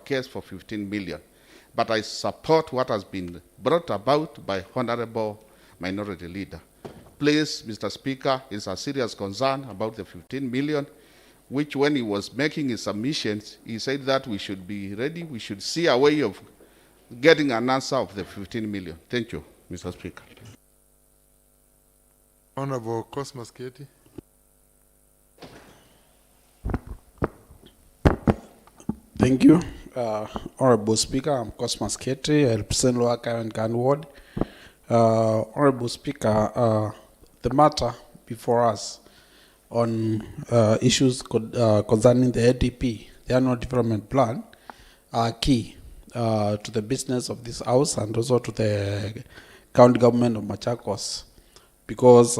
case for 15 million. But I support what has been brought about by Honorable Minority Leader. Please, Mr. Speaker, it's a serious concern about the 15 million, which when he was making his submissions, he said that we should be ready, we should see a way of getting an answer of the 15 million. Thank you, Mr. Speaker. Honorable Cosmas Keti. Thank you. Honorable Speaker, I'm Cosmas Keti. I represent Lower Karen Ward. Honorable Speaker, the matter before us on issues concerning the ADP, the Annual Development Plan, are key to the business of this House and also to the county government of Machakos, because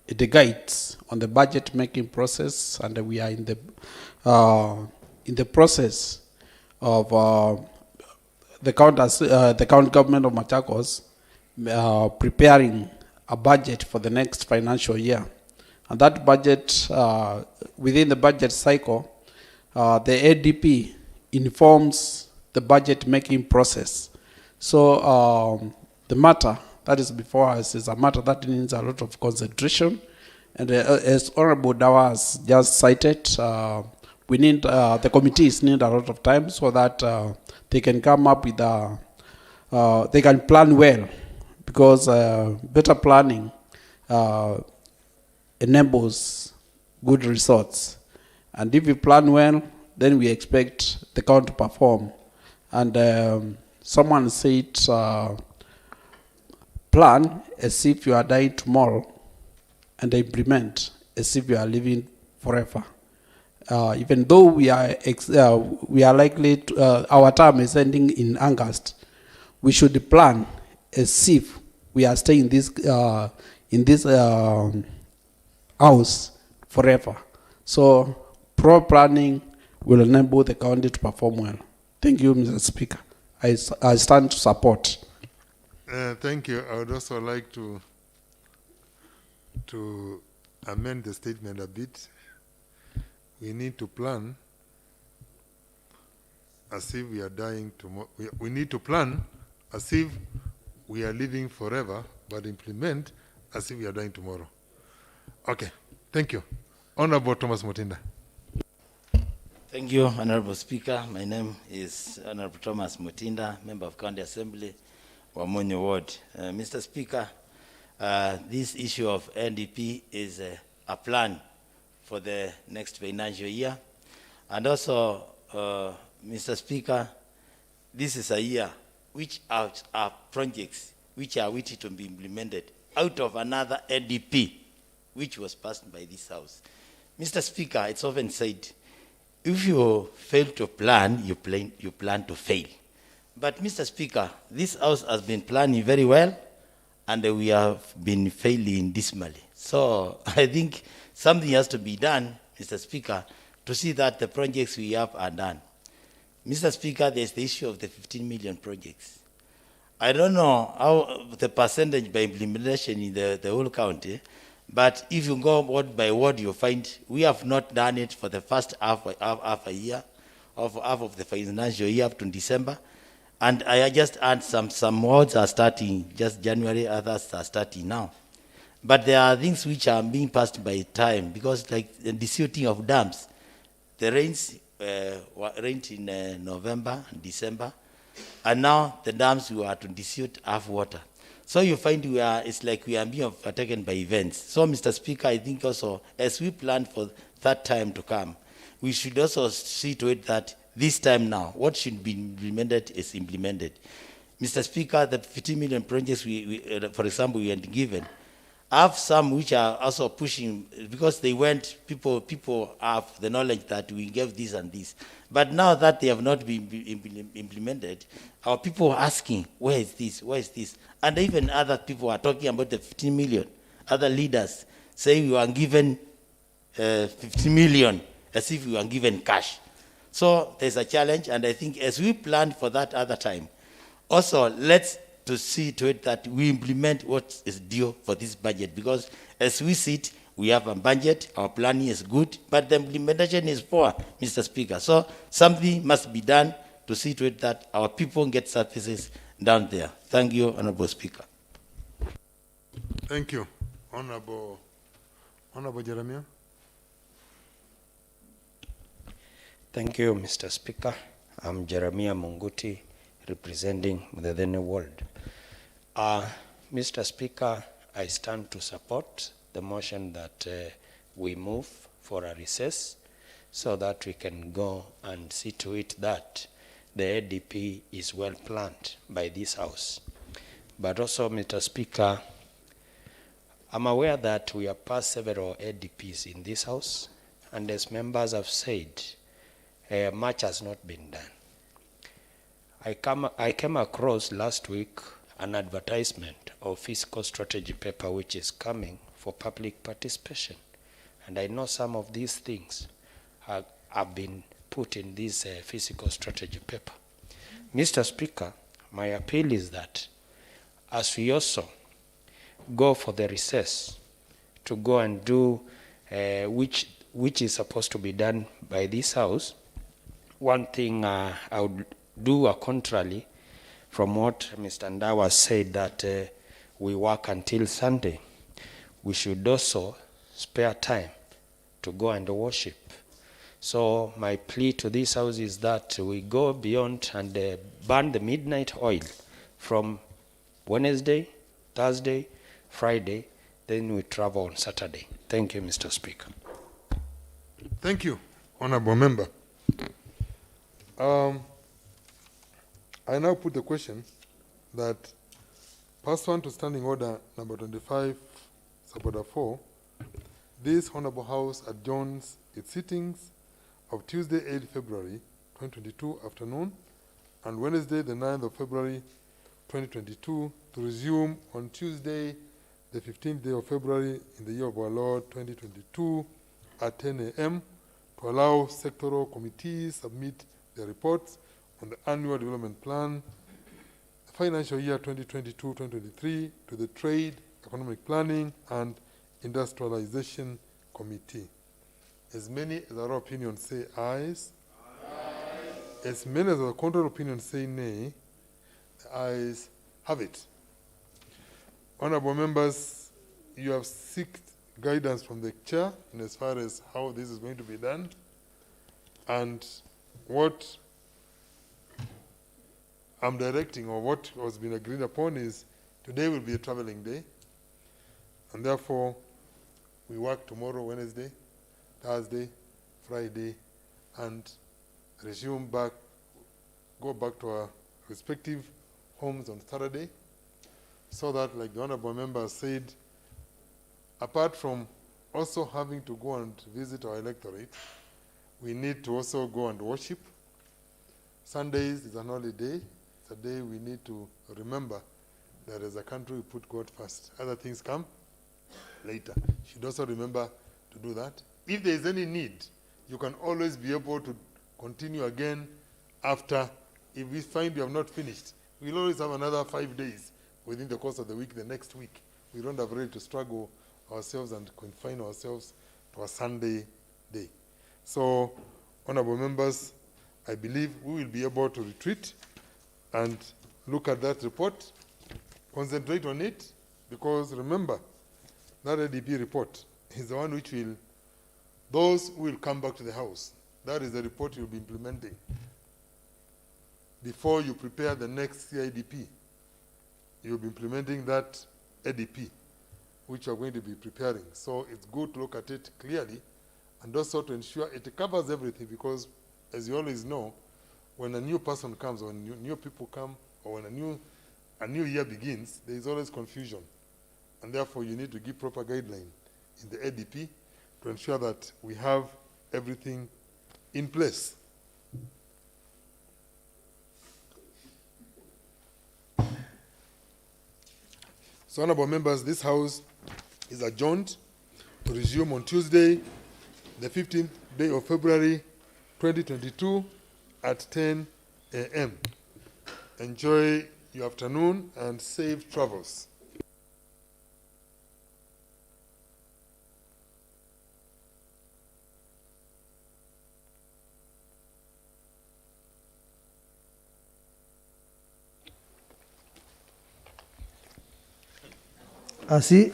it guides on the budget making process, and we are in the process of the county government of Machakos preparing a budget for the next financial year. And that budget, within the budget cycle, the ADP informs the budget making process. So the matter that is before us is a matter that needs a lot of concentration. And as Honorable Dawa has just cited, we need, the committees need a lot of time so that they can come up with they can plan well, because better planning enables good results. And if we plan well, then we expect the county to perform. And someone said, plan as if you are dying tomorrow, and implement as if you are living forever. Even though we are likely to, our term is ending in August, we should plan as if we are staying in this house forever. So pro planning will enable the county to perform well. Thank you, Mr. Speaker. I stand to support. Thank you. I would also like to amend the statement a bit. We need to plan as if we are dying tomorrow. We need to plan as if we are living forever, but implement as if we are dying tomorrow. Okay, thank you. Honorable Thomas Mutinda. Thank you, Honorable Speaker. My name is Honorable Thomas Mutinda, Member of County Assembly, Wamonyo Ward. Mr. Speaker, this issue of NDP is a plan for the next financial year. And also, Mr. Speaker, this is a year which are projects which are waiting to be implemented out of another NDP which was passed by this House. Mr. Speaker, it's often said, if you fail to plan, you plan to fail. But Mr. Speaker, this House has been planning very well, and we have been failing dismally. So I think something has to be done, Mr. Speaker, to see that the projects we have are done. Mr. Speaker, there's the issue of the 15 million projects. I don't know how the percentage by implementation in the whole county, but if you go word by word, you find we have not done it for the first half a year, half of the financial year up to December. And I just add some wards are starting just January, others are starting now. But there are things which are being passed by time, because like the desilting of dams, the rains rained in November and December, and now the dams we are to desilt have water. So you find it's like we are being overtaken by events. So Mr. Speaker, I think also as we plan for that time to come, we should also see to it that this time now, what should be implemented is implemented. Mr. Speaker, the 50 million projects for example, we had given, have some which are also pushing, because they went, people have the knowledge that we gave this and this. But now that they have not been implemented, our people are asking, where is this, where is this? And even other people are talking about the 15 million. Other leaders say we were given 50 million as if we were given cash. So there's a challenge, and I think as we planned for that other time, also let's to see to it that we implement what is due for this budget, because as we see it, we have a budget, our planning is good, but the implementation is poor, Mr. Speaker. So something must be done to see to it that our people get services down there. Thank you, Honorable Speaker. Thank you. Honorable Jeremiah. Thank you, Mr. Speaker. I'm Jeremiah Munguti, representing the World. Mr. Speaker, I stand to support the motion that we move for a recess so that we can go and see to it that the ADP is well planned by this House. But also, Mr. Speaker, I'm aware that we have passed several ADPs in this House, and as members have said, much has not been done. I came across last week an advertisement of fiscal strategy paper which is coming for public participation. And I know some of these things have been put in this fiscal strategy paper. Mr. Speaker, my appeal is that as we also go for the recess to go and do which is supposed to be done by this House, one thing I would do contrarily from what Mr. Ndawa said, that we work until Sunday. We should also spare time to go and worship. So my plea to this House is that we go beyond and burn the midnight oil from Wednesday, Thursday, Friday, then we travel on Saturday. Thank you, Mr. Speaker. Thank you, Honorable Member. I now put the question that pursuant to Standing Order number 25, Suborder 4, this Honorable House adjourns its sittings of Tuesday, 8 February 2022 afternoon and Wednesday, the 9th of February 2022 to resume on Tuesday, the 15th day of February in the year of our Lord 2022 at 10 a.m. to allow sectoral committees submit their reports on the annual development plan, financial year 2022-2023 to the Trade, Economic Planning and Industrialization Committee. As many as our opinions say ayes, as many as our contrary opinions say nay, the ayes have it. Honorable members, you have sought guidance from the chair in as far as how this is going to be done, and what I'm directing, or what has been agreed upon, is today will be a traveling day, and therefore we work tomorrow, Wednesday, Thursday, Friday, and resume back, go back to our respective homes on Saturday, so that, like the Honorable Member said, apart from also having to go and visit our electorate, we need to also go and worship. Sundays is an holiday. It's a day we need to remember that as a country we put God first. Other things come later. You should also remember to do that. If there is any need, you can always be able to continue again after. If we find you have not finished, we'll always have another 5 days within the course of the week, the next week. We don't have really to struggle ourselves and confine ourselves to a Sunday day. So, honorable members, I believe we will be able to retreat and look at that report, concentrate on it, because remember, that ADP report is the one which will, those who will come back to the House, that is the report you'll be implementing before you prepare the next CIDP. You'll be implementing that ADP, which you're going to be preparing. So it's good to look at it clearly and also to ensure it covers everything, because as you always know, when a new person comes, or when new people come, or when a new year begins, there is always confusion. And therefore you need to give proper guideline in the ADP to ensure that we have everything in place. So, honorable members, this House is adjourned to resume on Tuesday, the 15th day of February 2022 at 10 a.m. Enjoy your afternoon and safe travels. asi